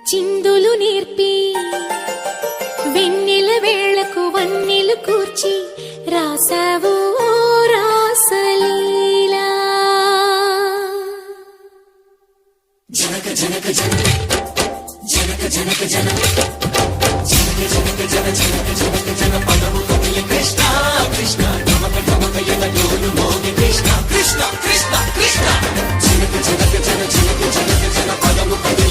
చిందులు నేర్పి వెన్నెల వేళకు వన్నెలు కూర్చి రాసావు రాసలీలా. జనక జనక జన జనక జనక జన జనక జనక జన జనక జనక జన పదము కవియ కృష్ణ కృష్ణ నమక నమక యదోలు మోగి కృష్ణ కృష్ణ కృష్ణ కృష్ణ జనక జనక జన జనక జనక జన పదము కవియ